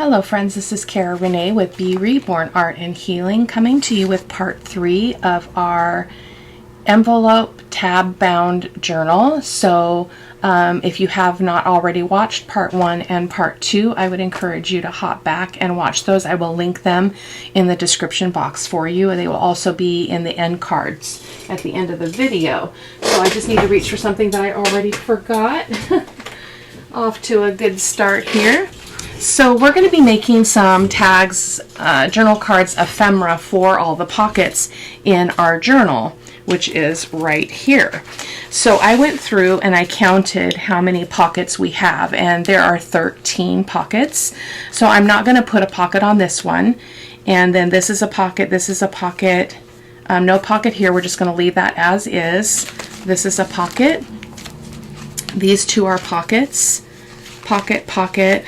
Hello friends, this is Cara-Renee with B.Reborn Art and Healing, coming to you with part 3 of our envelope tab bound journal. So if you have not already watched part 1 and part 2, I would encourage you to hop back and watch those. I will link them in the description box for you, and they will also be in the end cards at the end of the video. So I just need to reach for something that I already forgot. Off to a good start here. So we're going to be making some tags, journal cards, ephemera for all the pockets in our journal, which is right here. So I went through and I counted how many pockets we have, and there are 13 pockets. So I'm not going to put a pocket on this one, and then this is a pocket, this is a pocket, no pocket here. We're just going to leave that as is. This is a pocket. These two are pockets, pocket, pocket.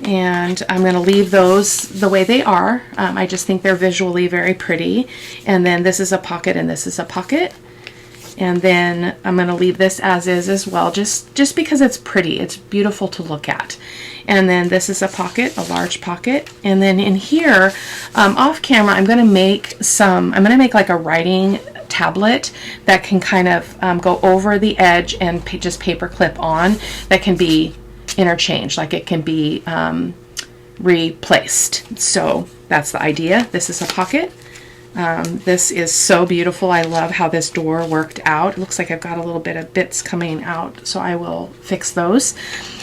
And I'm going to leave those the way they are. I just think they're visually very pretty. And then this is a pocket and this is a pocket. And then I'm going to leave this as is as well, just because it's pretty. It's beautiful to look at. And then this is a pocket, a large pocket. And then in here, off camera, I'm going to make like a writing tablet that can kind of go over the edge and just paper clip on, that can be interchanged, like it can be replaced. So that's the idea. This is a pocket. This is so beautiful. I love how this door worked out. It looks like I've got a little bit of bits coming out, so I will fix those.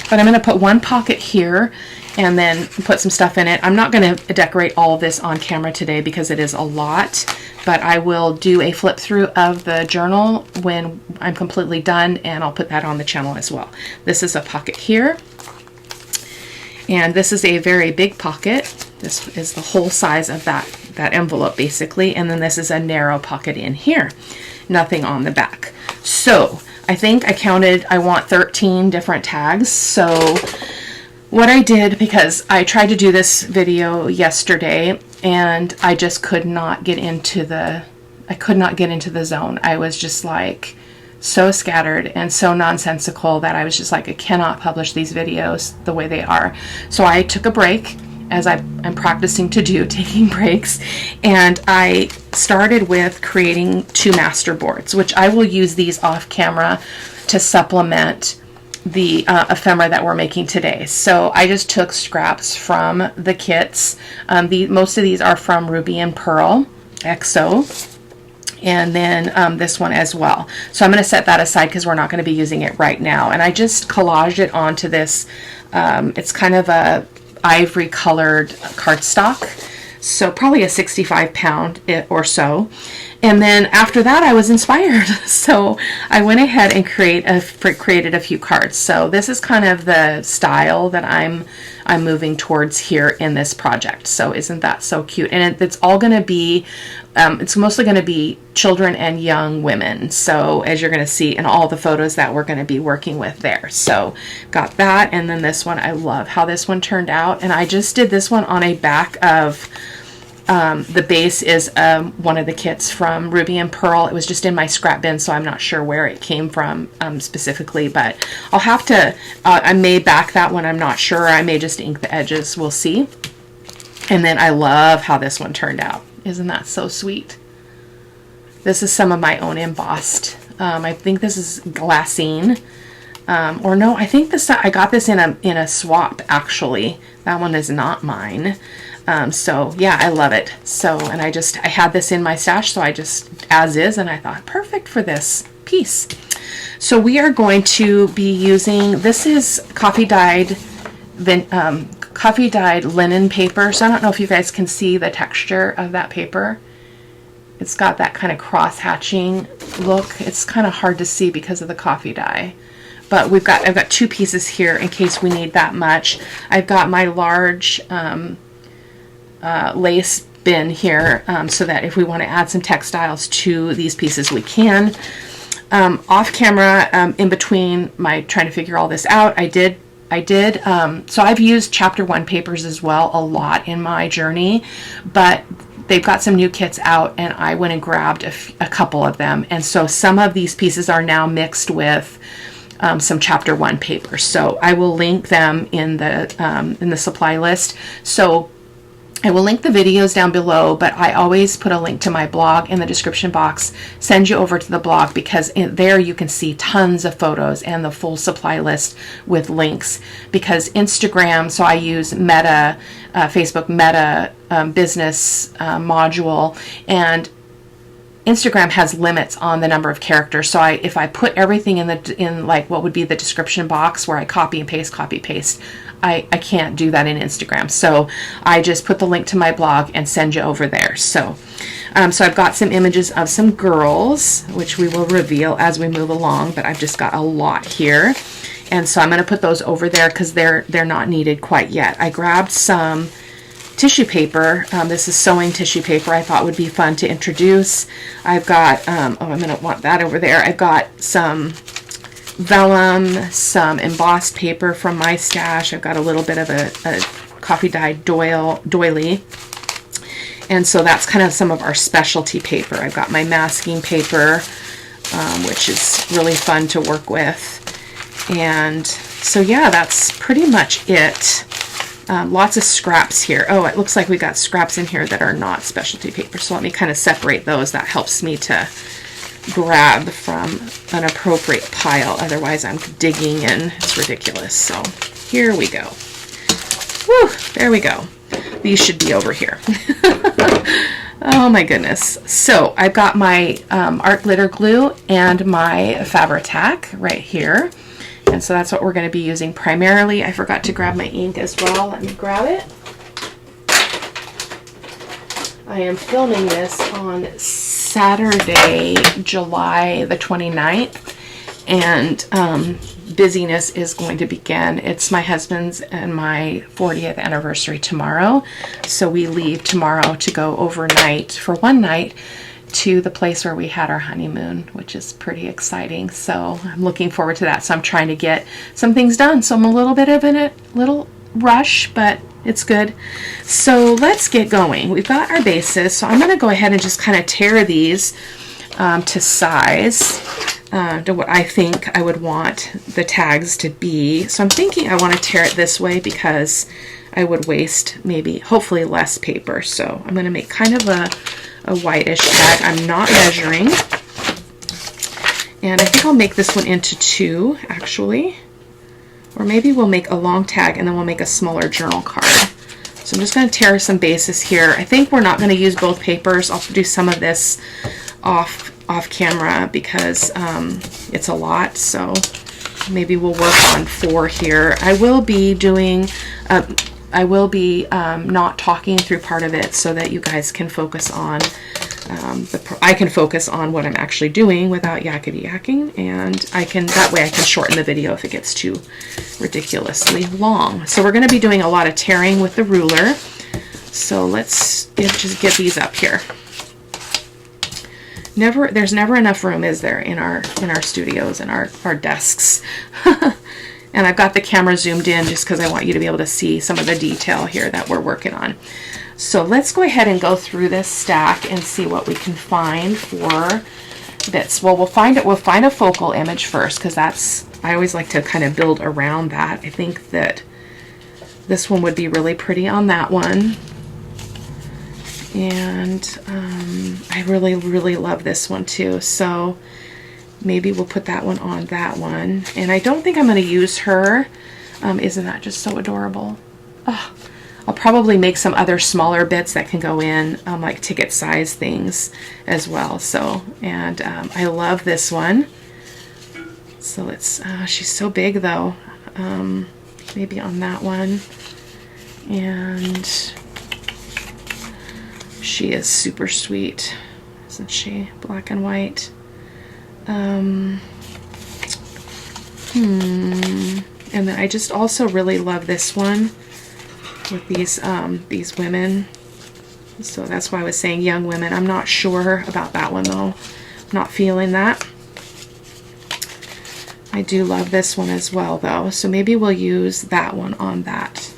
But I'm going to put one pocket here and then put some stuff in it. I'm not going to decorate all of this on camera today because it is a lot, but I will do a flip through of the journal when I'm completely done, and I'll put that on the channel as well. This is a pocket here, and this is a very big pocket. This is the whole size of that envelope basically, and then this is a narrow pocket in here, nothing on the back. So I think I counted, I want 13 different tags. So what I did, because I tried to do this video yesterday and I just could not get into the zone. I was just like so scattered and so nonsensical that I was just like, I cannot publish these videos the way they are. So I took a break, as I'm practicing to do, taking breaks, and I started with creating 2 master boards, which I will use these off camera to supplement the ephemera that we're making today. So I just took scraps from the kits. Most of these are from Ruby and Pearl XO, and then this one as well. So I'm going to set that aside because we're not going to be using it right now. And I just collaged it onto this. It's kind of a ivory colored cardstock, so probably a 65-pound or so. And then after that I was inspired, so I went ahead and created a few cards. So this is kind of the style that I'm moving towards here in this project. So isn't that so cute? And it's all going to be it's mostly going to be children and young women, so as you're going to see in all the photos that we're going to be working with there. So got that, and then this one, I love how this one turned out, and I just did this one on a back of the base is one of the kits from Ruby and Pearl. It was just in my scrap bin, so I'm not sure where it came from specifically, but I'll have to, I may back that one, I'm not sure. I may just ink the edges, we'll see. And then I love how this one turned out. Isn't that so sweet? This is some of my own embossed. I think this is glassine. Or no, I think I got this in a swap actually. That one is not mine. So yeah, I love it. So, and I had this in my stash, so I just as is, and I thought perfect for this piece. So we are going to be using, this is coffee dyed linen paper. So I don't know if you guys can see the texture of that paper. It's got that kind of cross hatching look. It's kind of hard to see because of the coffee dye. But I've got 2 pieces here in case we need that much. I've got my large lace bin here, so that if we want to add some textiles to these pieces, we can. Off camera, in between my trying to figure all this out, so I've used chapter 1 papers as well a lot in my journey, but they've got some new kits out and I went and grabbed a couple of them, and so some of these pieces are now mixed with some chapter 1 paper. So I will link them in the supply list. So I will link the videos down below, but I always put a link to my blog in the description box, send you over to the blog, because there you can see tons of photos and the full supply list with links. Because Instagram, so I use Meta, Facebook Meta business module, and Instagram has limits on the number of characters. So if I put everything in like what would be the description box where I copy and paste, I can't do that in Instagram. So I just put the link to my blog and send you over there. So I've got some images of some girls, which we will reveal as we move along, but I've just got a lot here. And so I'm going to put those over there because they're not needed quite yet. I grabbed some tissue paper. This is sewing tissue paper I thought would be fun to introduce. I've got, I'm going to want that over there. I've got some vellum, some embossed paper from my stash. I've got a little bit of a coffee dyed doily. And so that's kind of some of our specialty paper. I've got my masking paper, which is really fun to work with. And so yeah, that's pretty much it. Lots of scraps here. Oh, it looks like we got scraps in here that are not specialty paper. So let me kind of separate those. That helps me to grab from an appropriate pile. Otherwise, I'm digging and it's ridiculous. So here we go. Woo, there we go. These should be over here. Oh my goodness. So I've got my art glitter glue and my Fabri-Tac right here. And so that's what we're going to be using primarily. I forgot to grab my ink as well. Let me grab it. I am filming this on Saturday, July the 29th, and busyness is going to begin. It's my husband's and my 40th anniversary tomorrow. So we leave tomorrow to go overnight for one night to the place where we had our honeymoon, which is pretty exciting. So I'm looking forward to that. So I'm trying to get some things done. So I'm a little bit of in a little rush, but it's good. So let's get going. We've got our bases. So I'm going to go ahead and just kind of tear these to size, to what I think I would want the tags to be. So I'm thinking I want to tear it this way because I would waste maybe, hopefully, less paper. So I'm going to make kind of a whitish tag. I'm not measuring. And I think I'll make this one into 2, actually. Or maybe we'll make a long tag and then we'll make a smaller journal card. So I'm just going to tear some bases here. I think we're not going to use both papers. I'll do some of this off camera because it's a lot. So maybe we'll work on 4 here. I will be doing... not talking through part of it so that you guys can focus on, I can focus on what I'm actually doing without yakety yakking, and that way I can shorten the video if it gets too ridiculously long. So we're going to be doing a lot of tearing with the ruler. So let's just get these up here. There's never enough room, is there, in our studios and our desks. And I've got the camera zoomed in just because I want you to be able to see some of the detail here that we're working on. So let's go ahead and go through this stack and see what we can find for bits. Well, we'll find a focal image first because I always like to kind of build around that. I think that this one would be really pretty on that one. And I really, really love this one too. So maybe we'll put that one on that one. And I don't think I'm going to use her. Isn't that just so adorable? Oh, I'll probably make some other smaller bits that can go in, like ticket size things as well. So, and I love this one. So let's, she's so big though. Maybe on that one. And she is super sweet, isn't she? Black and white. And then I just also really love this one with these women. So that's why I was saying young women. I'm not sure about that one though. I'm not feeling that. I do love this one as well though. So maybe we'll use that one on that.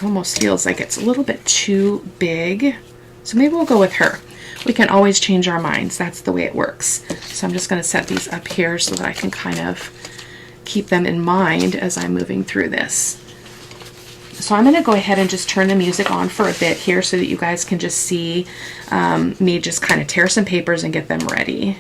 Almost feels like it's a little bit too big. So maybe we'll go with her. we can always change our minds. That's the way it works. So I'm just going to set these up here so that I can kind of keep them in mind as I'm moving through this. So I'm going to go ahead and just turn the music on for a bit here so that you guys can just see me just kind of tear some papers and get them ready.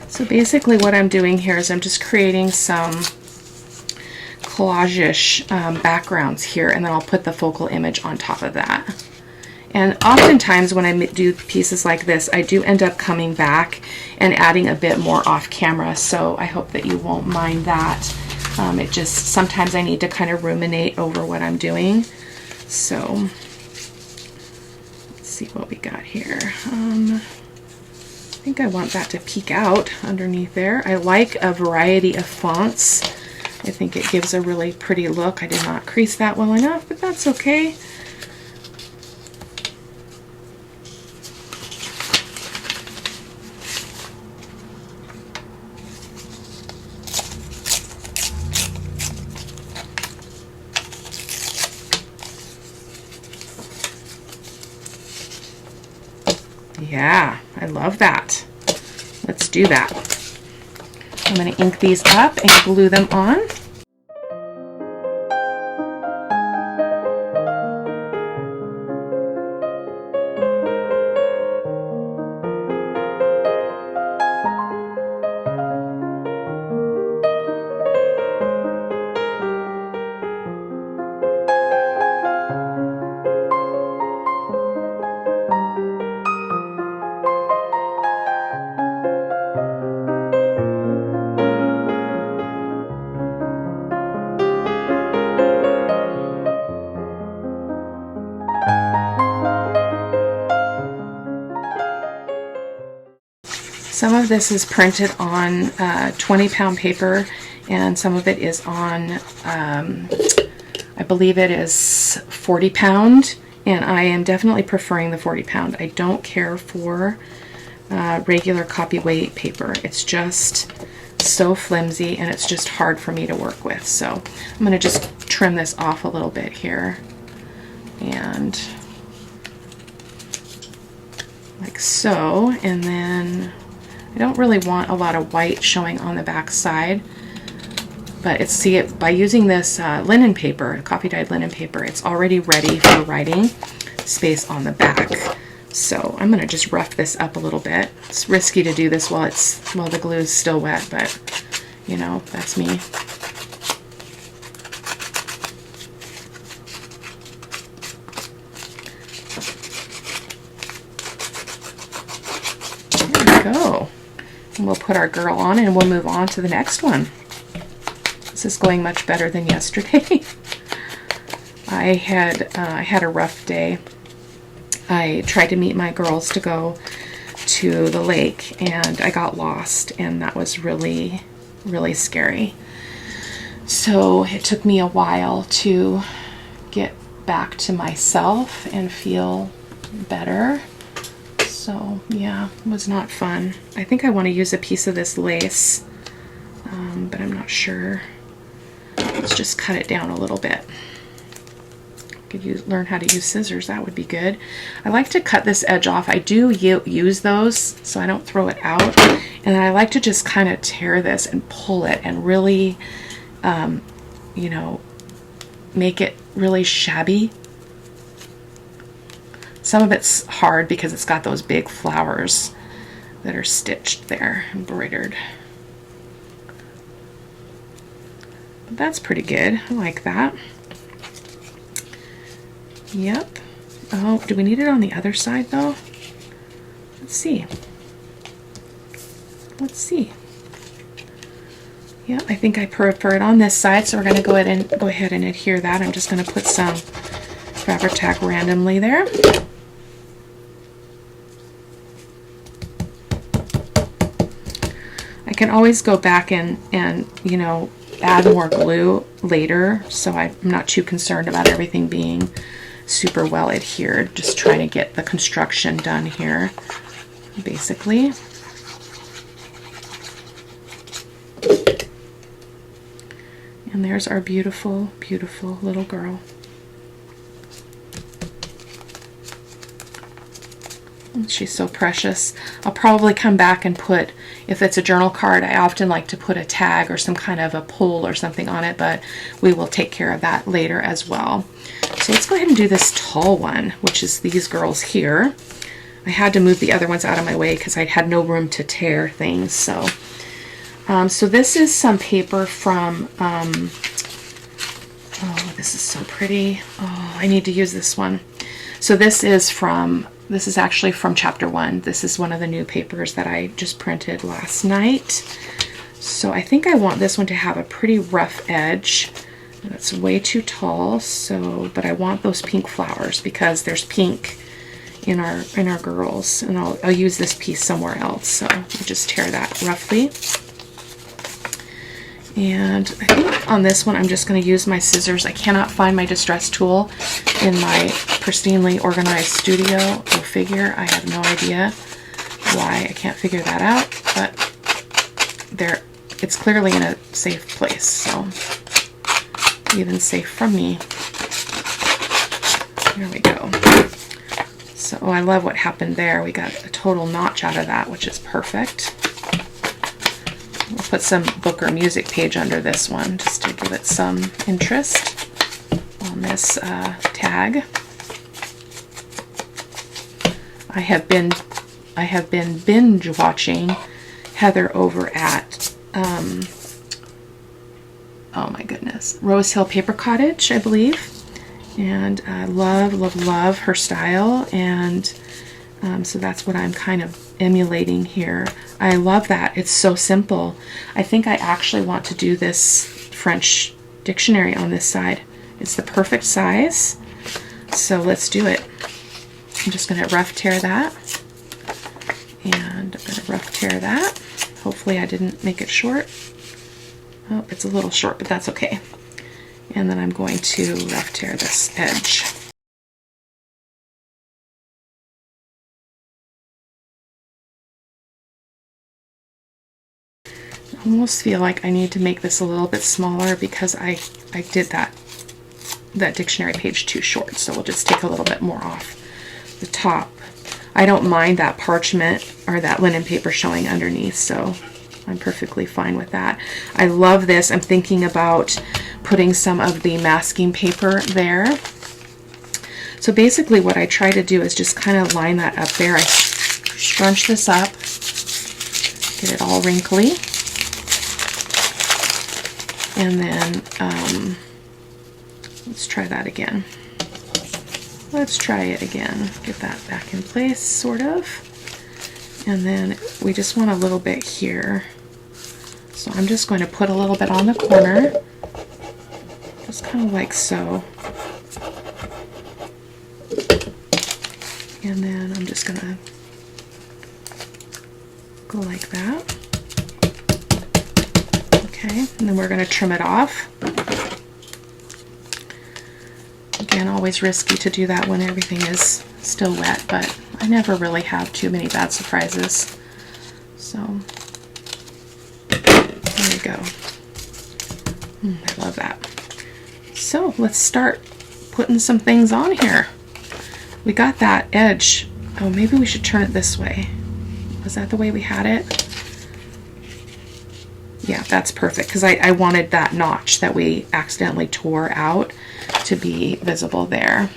So basically what I'm doing here is I'm just creating some collage-ish backgrounds here, and then I'll put the focal image on top of that. And oftentimes when I do pieces like this, I do end up coming back and adding a bit more off camera, so I hope that you won't mind that. It just, sometimes I need to kind of ruminate over what I'm doing. So let's see what we got here. I think I want that to peek out underneath there. I like a variety of fonts. I think it gives a really pretty look. I did not crease that well enough, but that's okay. Yeah, I love that. Let's do that. I'm going to ink these up and glue them on. Some of this is printed on 20-pound paper, and some of it is on, I believe it is 40-pound, and I am definitely preferring the 40-pound. I don't care for regular copy-weight paper. It's just so flimsy, and it's just hard for me to work with. So I'm going to just trim this off a little bit here, and like so, and then I don't really want a lot of white showing on the back side, but it's, see it by using this linen paper, coffee dyed linen paper, it's already ready for writing space on the back. So I'm going to just rough this up a little bit. It's risky to do this while the glue is still wet, but you know, that's me. There we go. And we'll put our girl on and we'll move on to the next one. This is going much better than yesterday. I had a rough day. I tried to meet my girls to go to the lake and I got lost, and that was really, really scary. So it took me a while to get back to myself and feel better. So yeah, it was not fun. I think I want to use a piece of this lace, but I'm not sure. Let's just cut it down a little bit. Could learn how to use scissors, that would be good. I like to cut this edge off. I do use those so I don't throw it out, and I like to just kind of tear this and pull it and really you know, make it really shabby. Some of it's hard because it's got those big flowers that are stitched there, embroidered. But that's pretty good. I like that. Yep. Oh, do we need it on the other side though? Let's see. Let's see. Yeah, I think I prefer it on this side, so we're going to go ahead and adhere that. I'm just going to put some fabric tack randomly there. I can always go back and you know, add more glue later, so I'm not too concerned about everything being super well adhered. Just trying to get the construction done here, basically. And there's our beautiful, beautiful little girl. She's so precious. I'll probably come back and put, if it's a journal card, I often like to put a tag or some kind of a pull or something on it, but we will take care of that later as well. So let's go ahead and do this tall one, which is these girls here. I had to move the other ones out of my way because I had no room to tear things. So this is some paper from, oh, this is so pretty. Oh, I need to use this one. So this is actually from chapter 1. This is one of the new papers that I just printed last night. So I think I want this one to have a pretty rough edge. That's way too tall, but I want those pink flowers because there's pink in our girls, and I'll use this piece somewhere else. So I'll just tear that roughly. And I think on this one I'm just going to use my scissors. I cannot find my distress tool in my pristinely organized studio. Go figure. I have no idea why I can't figure that out, but it's clearly in a safe place, so even safe from me. There we go. So I love what happened there. We got a total notch out of that, which is perfect. We'll put some book or music page under this one just to give it some interest on this tag. I have been binge watching Heather over at oh my goodness, Rose Hill Paper Cottage, I believe, and I love her style, and so that's what I'm kind of emulating here. I love that. It's so simple. I think I actually want to do this French dictionary on this side. It's the perfect size. So let's do it. I'm just going to rough tear that. And I'm going to rough tear that. Hopefully I didn't make it short. Oh, it's a little short, but that's okay. And then I'm going to rough tear this edge. I almost feel like I need to make this a little bit smaller because I did that dictionary page too short, so we'll just take a little bit more off the top. I don't mind that parchment or that linen paper showing underneath, so I'm perfectly fine with that. I love this. I'm thinking about putting some of the masking paper there. So basically what I try to do is just kind of line that up there. I scrunch this up, get it all wrinkly. And then, let's try that again. Let's try it again. Get that back in place, sort of. And then we just want a little bit here. So I'm just going to put a little bit on the corner. Just kind of like so. And then I'm just going to go like that. Okay, and then we're going to trim it off. Again, always risky to do that when everything is still wet, but I never really have too many bad surprises. So, there we go. I love that. So, let's start putting some things on here. We got that edge. Oh, maybe we should turn it this way. Was that the way we had it? Yeah, that's perfect, because I wanted that notch that we accidentally tore out to be visible there.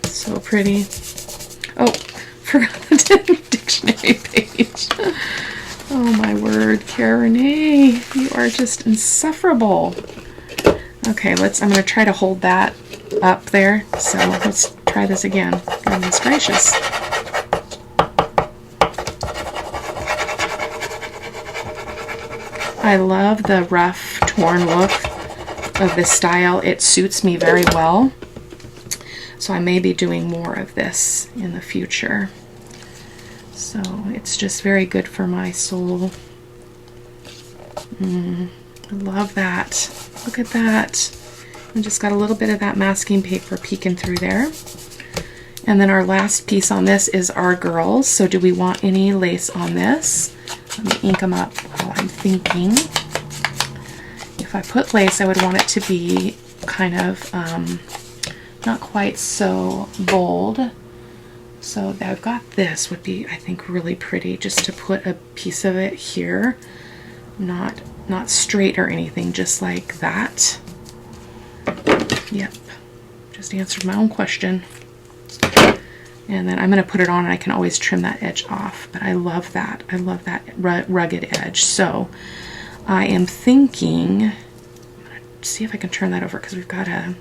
So pretty. Oh, forgot the dictionary page. Oh my word, Cara-Renee, you are just insufferable. Okay, I'm going to try to hold that up there. So let's try this again. Goodness gracious. I love the rough, torn look of this style. It suits me very well. So I may be doing more of this in the future. So it's just very good for my soul. I love that. Look at that. I just got a little bit of that masking paper peeking through there. And then our last piece on this is our girls. So do we want any lace on this? Let me ink them up while I'm thinking. If I put lace, I would want it to be kind of not quite so bold. So I've got this would be, I think, really pretty just to put a piece of it here. Not straight or anything, just like that. Yep, just answered my own question. And then I'm going to put it on, and I can always trim that edge off. But I love that. I love that rugged edge. So I am thinking, I'm going to see if I can turn that over because we've got a,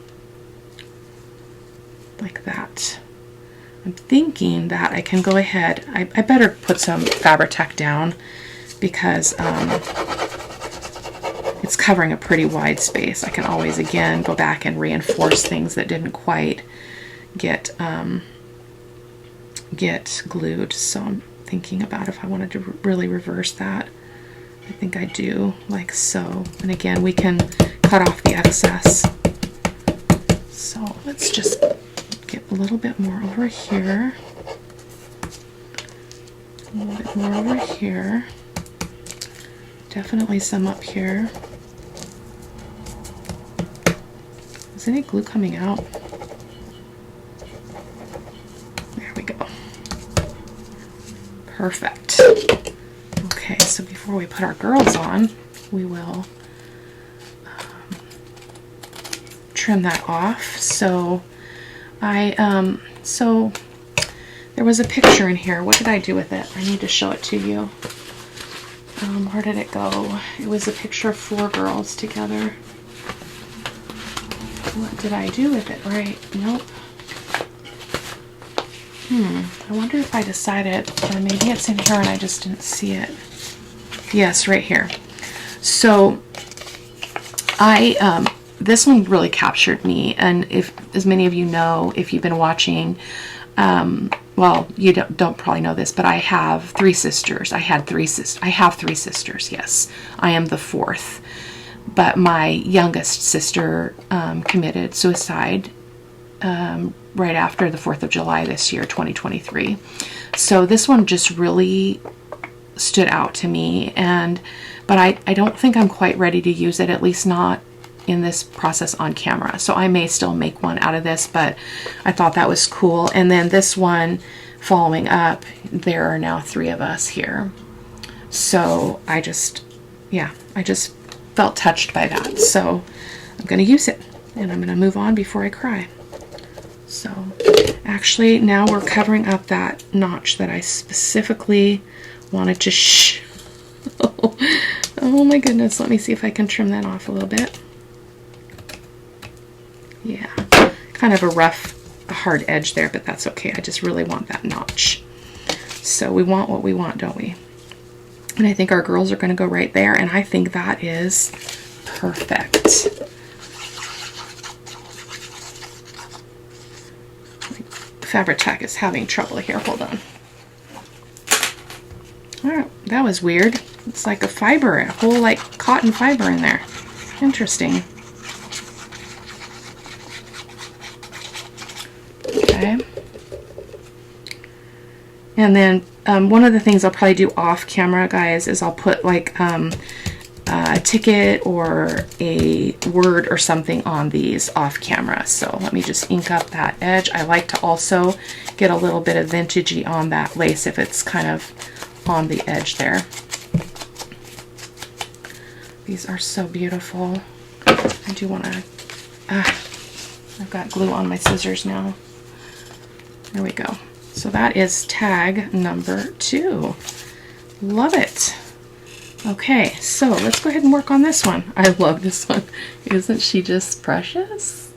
like that. I'm thinking that I can go ahead. I better put some Fabri-Tac down because it's covering a pretty wide space. I can always, again, go back and reinforce things that didn't quite get glued. So I'm thinking about if I wanted to really reverse that. I think I do, like so. And again, we can cut off the excess. So let's just get a little bit more over here. A little bit more over here. Definitely some up here. Is any glue coming out? There we go. Perfect. Okay, so before we put our girls on, we will trim that off. So so there was a picture in here. What did I do with it? I need to show it to you. Where did it go? It was a picture of 4 girls together. What did I do with it? Right, nope. I wonder if I decided, or maybe it's in here and I just didn't see it. Yes, right here. So this one really captured me, and if, as many of you know, if you've been watching, well, you don't probably know this, but I have 3 sisters. I have 3 sisters, yes. I am the 4th. But my youngest sister committed suicide right after the 4th of July this year, 2023. So this one just really stood out to me, but I don't think I'm quite ready to use it, at least not in this process on camera. So I may still make one out of this, but I thought that was cool. And then this one following up, there are now 3 of us here. So I just felt touched by that. So I'm going to use it, and I'm going to move on before I cry. So actually now we're covering up that notch that I specifically wanted to oh my goodness, let me see if I can trim that off a little bit. Yeah, kind of a rough, hard edge there, but that's okay. I just really want that notch. So we want what we want, don't we? And I think our girls are going to go right there, and I think that is perfect. Fabri-Tac is having trouble here. Hold on. Oh, that was weird. It's like a fiber, a whole like cotton fiber in there. Interesting. Okay. And then one of the things I'll probably do off camera, guys, is I'll put like a ticket or a word or something on these off camera. So let me just ink up that edge. I like to also get a little bit of vintagey on that lace if it's kind of on the edge there. These are so beautiful. I do want to, I've got glue on my scissors now. There we go. So that is tag number 2. Love it. Okay, so let's go ahead and work on this one. I love this one. Isn't she just precious?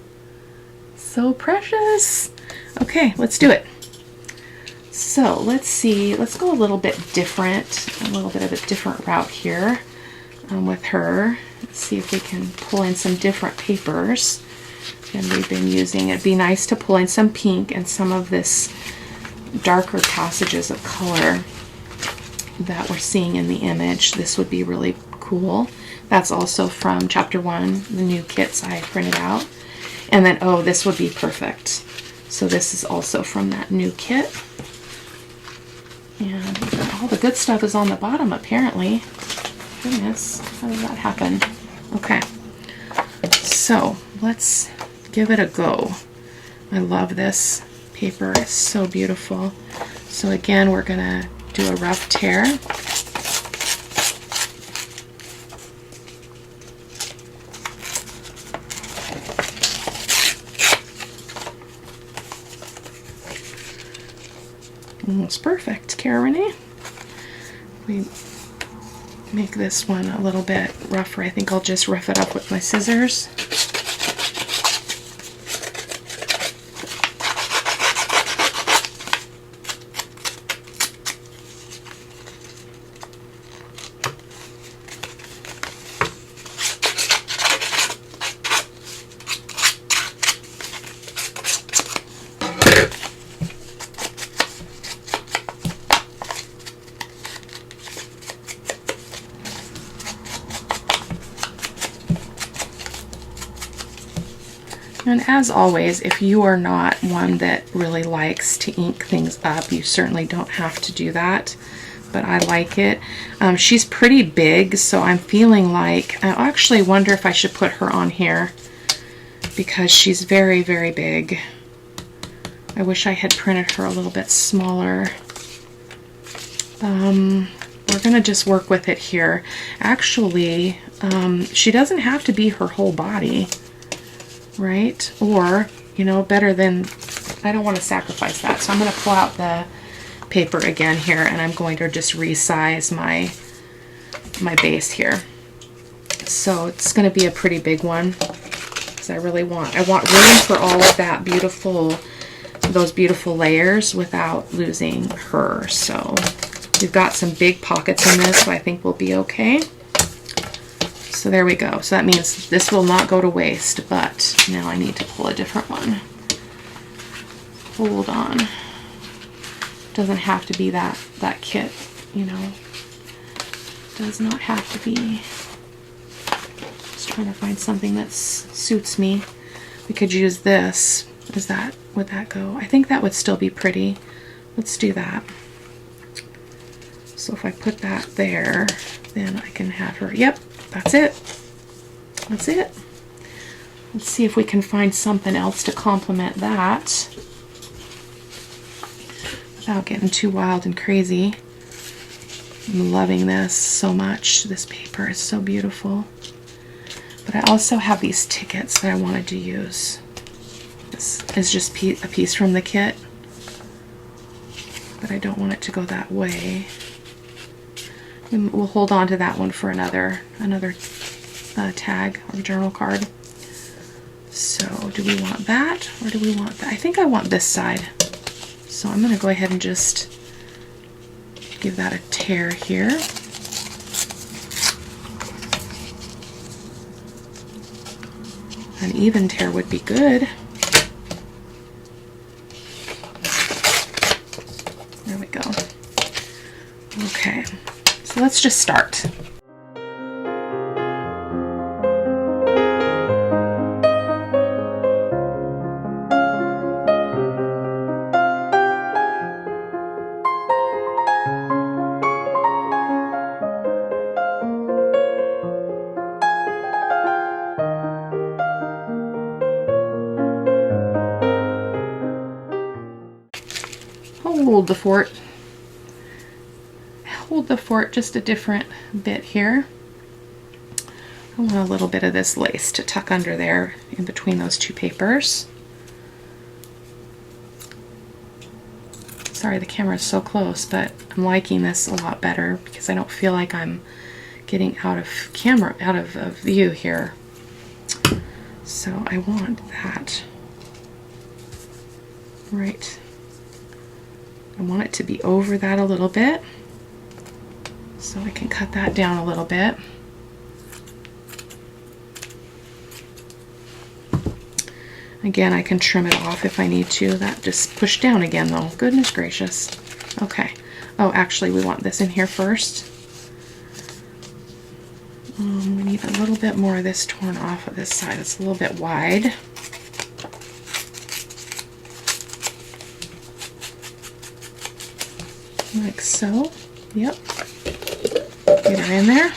So precious. Okay, let's do it. So let's see, let's go a little bit different, a little bit of a different route here. with her. Let's see if we can pull in some different papers than we've been using. It'd be nice to pull in some pink and some of this darker passages of color that we're seeing in the image. This would be really cool. That's also from chapter 1, the new kits I printed out. And then, oh, this would be perfect. So this is also from that new kit. And all the good stuff is on the bottom, apparently. Goodness, how did that happen? Okay, so let's give it a go. I love this paper. It's so beautiful. So again, we're gonna do a rough tear. It's perfect, Cara-Renee. We make this one a little bit rougher. I think I'll just rough it up with my scissors. And as always, if you are not one that really likes to ink things up, you certainly don't have to do that, but I like it. She's pretty big, so I'm feeling like, I actually wonder if I should put her on here because she's very, very big. I wish I had printed her a little bit smaller. We're gonna just work with it here. Actually, she doesn't have to be her whole body. Right? Or, you know, better than, I don't want to sacrifice that. So I'm going to pull out the paper again here, and I'm going to just resize my base here. So it's going to be a pretty big one because I want room for all of that beautiful, those beautiful layers without losing her. So we've got some big pockets in this, so I think we'll be okay. So there we go. So that means this will not go to waste, but now I need to pull a different one. Hold on. Doesn't have to be that kit, you know. Does not have to be. Just trying to find something that suits me. We could use this. Would that go? I think that would still be pretty. Let's do that. So if I put that there, then I can have her. Yep. That's it. That's it. Let's see if we can find something else to complement that without getting too wild and crazy. I'm loving this so much. This paper is so beautiful. But I also have these tickets that I wanted to use. This is just a piece from the kit, but I don't want it to go that way. We'll hold on to that one for another tag or journal card. So do we want that or do we want that? I think I want this side. So I'm going to go ahead and just give that a tear here. An even tear would be good. There we go. Okay. So let's just start. Hold the fort. Hold the fort just a different bit here. I want a little bit of this lace to tuck under there in between those two papers. Sorry the camera is so close, but I'm liking this a lot better because I don't feel like I'm getting out of view here. So I want that right. I want it to be over that a little bit, so I can cut that down a little bit. Again, I can trim it off if I need to. That just pushed down again though. Goodness gracious. Okay. Oh, actually we want this in here first. We need a little bit more of this torn off of this side. It's a little bit wide. Like so. Yep. Get her in there.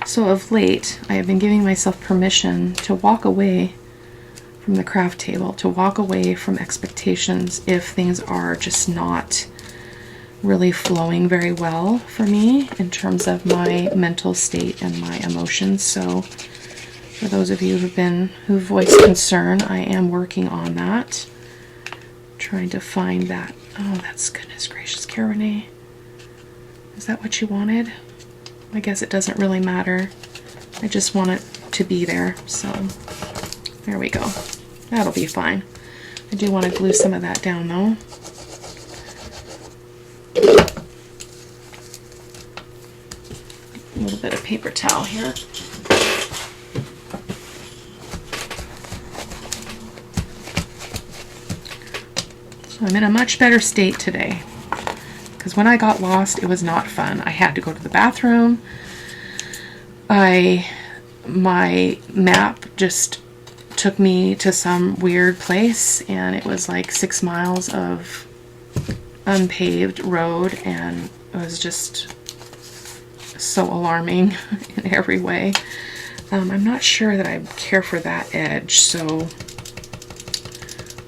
So of late, I have been giving myself permission to walk away from the craft table, to walk away from expectations if things are just not really flowing very well for me in terms of my mental state and my emotions. So for those of you who've voiced concern, I am working on that. Trying to find that. Oh, that's, goodness gracious, Cara-Renee. Is that what you wanted? I guess it doesn't really matter. I just want it to be there. So there we go. That'll be fine. I do want to glue some of that down though. A little bit of paper towel here. So I'm in a much better state today. Because when I got lost, it was not fun. I had to go to the bathroom. My map just took me to some weird place, and it was like 6 miles of unpaved road, and it was just so alarming in every way. I'm not sure that I care for that edge, so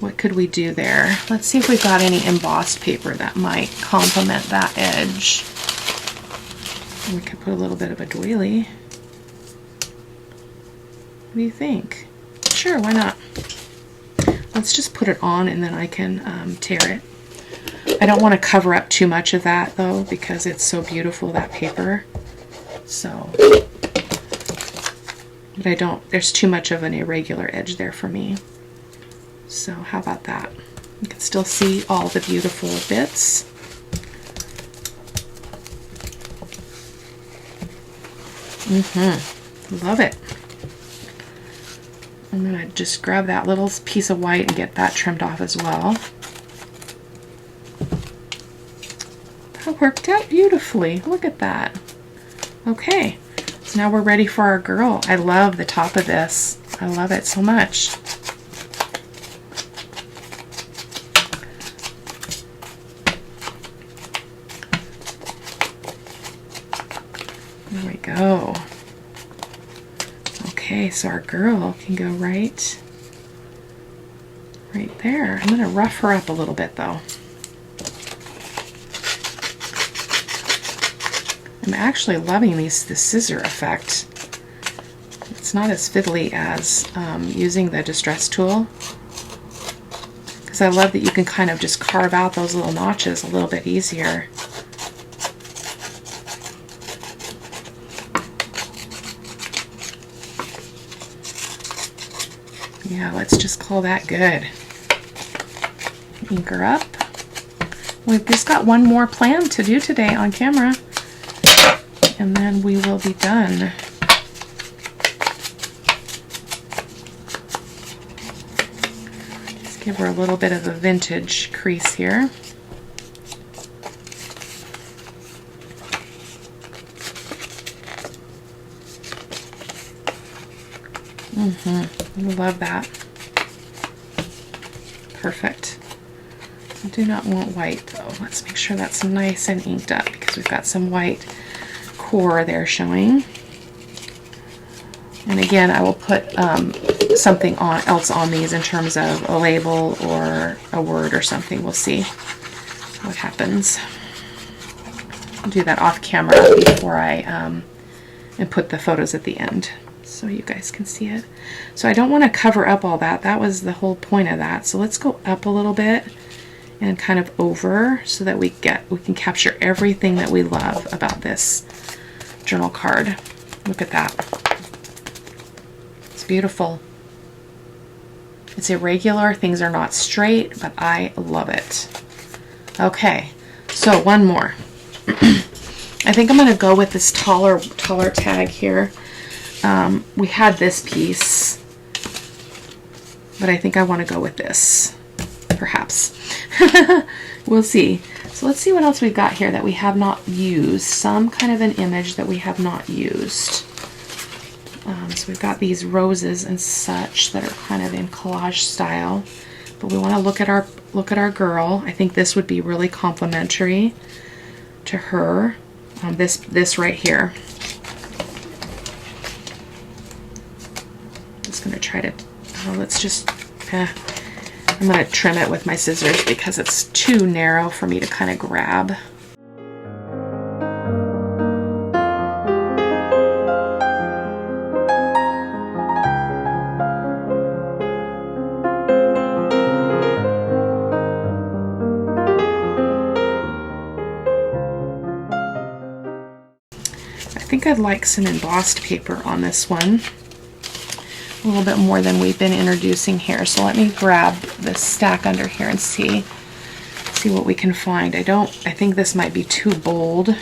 what could we do there? Let's see if we've got any embossed paper that might complement that edge. We could put a little bit of a doily. What do you think? Sure, why not? Let's just put it on and then I can tear it. I don't want to cover up too much of that though because it's so beautiful, that paper. So, but I don't, there's too much of an irregular edge there for me. So how about that? You can still see all the beautiful bits. Love it. I'm going to just grab that little piece of white and get that trimmed off as well. That worked out beautifully. Look at that. Okay, so now we're ready for our girl. I love the top of this. I love it so much. There we go. Okay, so our girl can go right there. I'm going to rough her up a little bit though. I'm actually loving the scissor effect. It's not as fiddly as using the distress tool, because I love that you can kind of just carve out those little notches a little bit easier. Yeah, let's just call that good. Ink her up. We've just got one more plan to do today on camera, and then we will be done. Just give her a little bit of a vintage crease here. I love that. Perfect. I do not want white though. Let's make sure that's nice and inked up because we've got some white core there showing. And again, I will put something else on these in terms of a label or a word or something. We'll see what happens. I'll do that off camera before I and put the photos at the end, so you guys can see it. So I don't want to cover up all that. That was the whole point of that. So let's go up a little bit and kind of over so that we can capture everything that we love about this journal card. Look at that. It's beautiful. It's irregular, things are not straight, but I love it. Okay, so one more. I think I'm going to go with this taller tag here. We had this piece, but I think I want to go with this, perhaps. We'll see. So let's see what else we've got here that we have not used. Some kind of an image that we have not used. So we've got these roses and such that are kind of in collage style, but we want to look at our girl. I think this would be really complimentary to her. This right here. I'm just gonna try to. Let's just. I'm gonna trim it with my scissors because it's too narrow for me to kind of grab. I think I'd like some embossed paper on this one. A little bit more than we've been introducing here. So let me grab this stack under here and see what we can find. I think this might be too bold.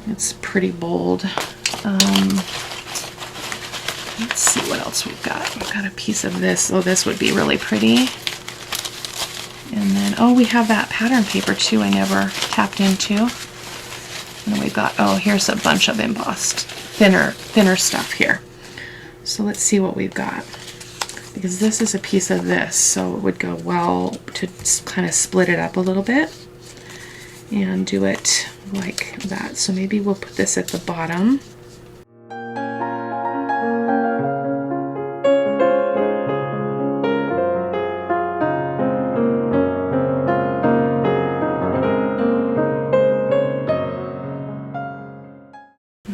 It's pretty bold. Let's see what else we've got. We've got a piece of this. Oh, this would be really pretty. And then, oh, we have that pattern paper too I never tapped into. And we've got, oh, here's a bunch of embossed, thinner stuff here. So let's see what we've got. Because this is a piece of this, so it would go well to kind of split it up a little bit and do it like that. So maybe we'll put this at the bottom.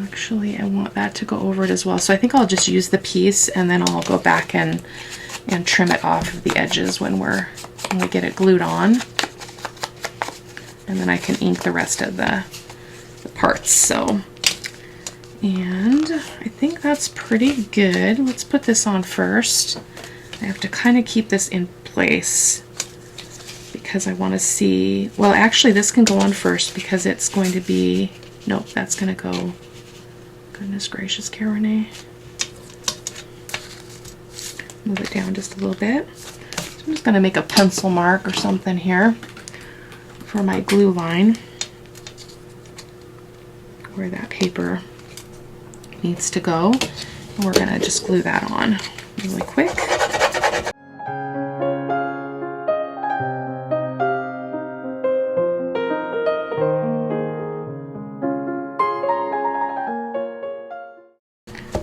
Actually, I want that to go over it as well. So I think I'll just use the piece and then I'll go back and trim it off of the edges when we get it glued on. And then I can ink the rest of the parts. So, and I think that's pretty good. Let's put this on first. I have to kind of keep this in place because I want to see, well, actually this can go on first because it's going to be, nope, that's going to go. Goodness gracious, Cara-Renee. Move it down just a little bit. So I'm just going to make a pencil mark or something here for my glue line where that paper needs to go. And we're going to just glue that on really quick.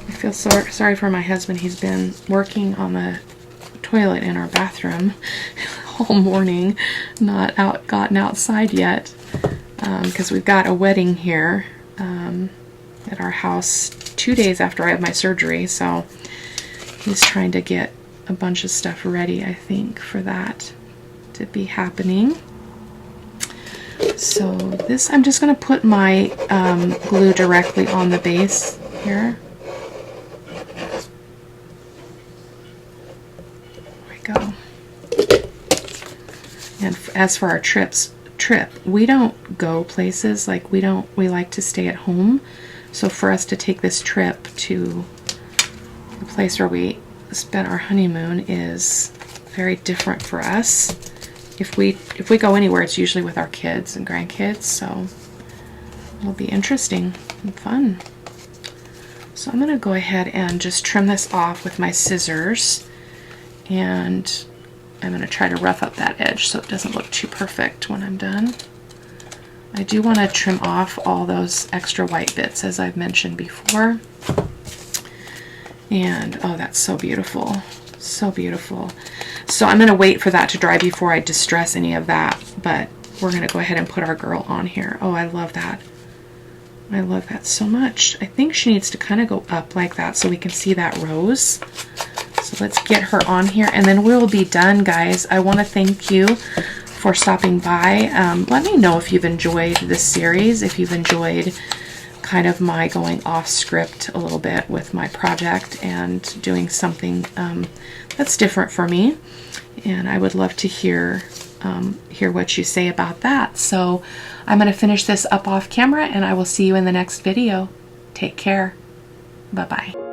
I feel sorry for my husband. He's been working on the toilet in our bathroom all morning, not gotten outside yet, because we've got a wedding here at our house 2 days after I have my surgery, so he's trying to get a bunch of stuff ready, I think, for that to be happening. So this, I'm just going to put my glue directly on the base here. Go. And as for our trip, we don't go places, like we like to stay at home. So for us to take this trip to the place where we spent our honeymoon is very different for us. If we go anywhere, it's usually with our kids and grandkids, so it'll be interesting and fun. So I'm going to go ahead and just trim this off with my scissors. And I'm going to try to rough up that edge so it doesn't look too perfect when I'm done. I do want to trim off all those extra white bits, as I've mentioned before. And oh, that's so beautiful. So beautiful. So I'm going to wait for that to dry before I distress any of that, but we're going to go ahead and put our girl on here. Oh, I love that. I love that so much. I think she needs to kind of go up like that so we can see that rose. So let's get her on here and then we'll be done, guys. I want to thank you for stopping by. Let me know if you've enjoyed this series, if you've enjoyed kind of my going off script a little bit with my project and doing something that's different for me. And I would love to hear what you say about that. So I'm going to finish this up off camera, and I will see you in the next video. Take care. Bye-bye.